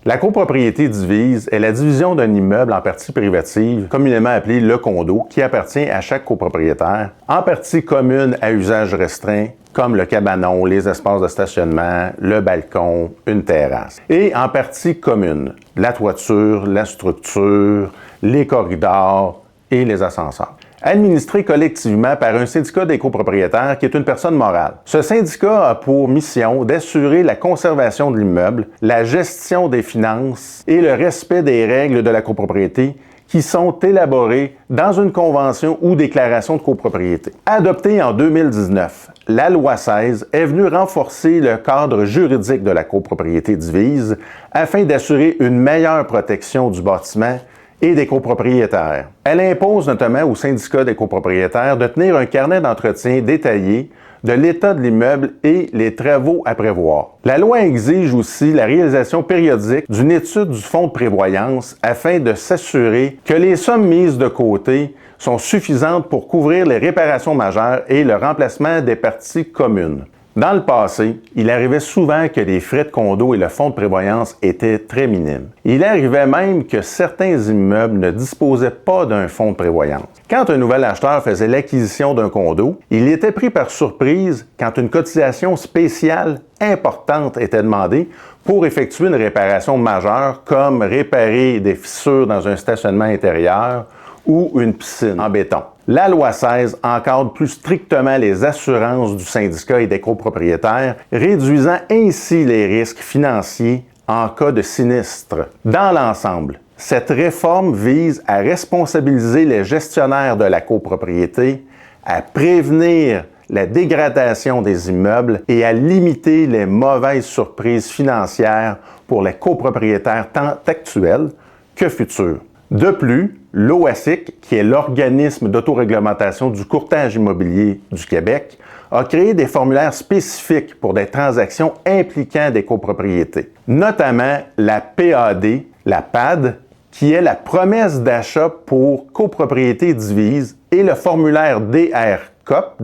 La copropriété divise est la division d'un immeuble en parties privatives, communément appelé le condo, qui appartient à chaque copropriétaire, en parties communes à usage restreint, comme le cabanon, les espaces de stationnement, le balcon, une terrasse. Et en parties communes, la toiture, la structure, les corridors et les ascenseurs. Administré collectivement par un syndicat des copropriétaires qui est une personne morale. Ce syndicat a pour mission d'assurer la conservation de l'immeuble, la gestion des finances et le respect des règles de la copropriété qui sont élaborées dans une convention ou déclaration de copropriété. Adoptée en 2019, la loi 16 est venue renforcer le cadre juridique de la copropriété divise afin d'assurer une meilleure protection du bâtiment et des copropriétaires. Elle impose notamment au syndicat des copropriétaires de tenir un carnet d'entretien détaillé de l'état de l'immeuble et les travaux à prévoir. La loi exige aussi la réalisation périodique d'une étude du fonds de prévoyance afin de s'assurer que les sommes mises de côté sont suffisantes pour couvrir les réparations majeures et le remplacement des parties communes. Dans le passé, il arrivait souvent que les frais de condo et le fonds de prévoyance étaient très minimes. Il arrivait même que certains immeubles ne disposaient pas d'un fonds de prévoyance. Quand un nouvel acheteur faisait l'acquisition d'un condo, il était pris par surprise quand une cotisation spéciale importante était demandée pour effectuer une réparation majeure comme réparer des fissures dans un stationnement intérieur ou une piscine en béton. La loi 16 encadre plus strictement les assurances du syndicat et des copropriétaires, réduisant ainsi les risques financiers en cas de sinistre. Dans l'ensemble, cette réforme vise à responsabiliser les gestionnaires de la copropriété, à prévenir la dégradation des immeubles et à limiter les mauvaises surprises financières pour les copropriétaires tant actuels que futurs. De plus, l'OASIC, qui est l'organisme d'autoréglementation du courtage immobilier du Québec, a créé des formulaires spécifiques pour des transactions impliquant des copropriétés, notamment la PAD, la PAD, qui est la promesse d'achat pour copropriété divise, et le formulaire DRCOP,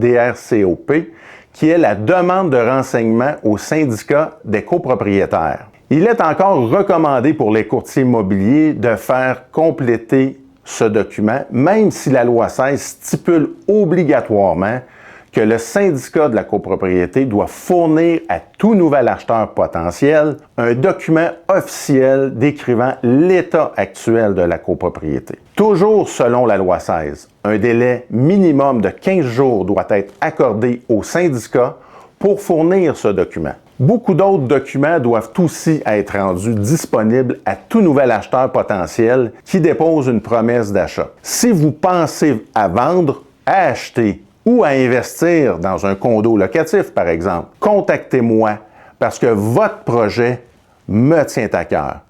qui est la demande de renseignement au syndicat des copropriétaires. Il est encore recommandé pour les courtiers immobiliers de faire compléter ce document, même si la loi 16 stipule obligatoirement que le syndicat de la copropriété doit fournir à tout nouvel acheteur potentiel un document officiel décrivant l'état actuel de la copropriété. Toujours selon la loi 16, un délai minimum de 15 jours doit être accordé au syndicat pour fournir ce document. Beaucoup d'autres documents doivent aussi être rendus disponibles à tout nouvel acheteur potentiel qui dépose une promesse d'achat. Si vous pensez à vendre, à acheter ou à investir dans un condo locatif, par exemple, contactez-moi parce que votre projet me tient à cœur.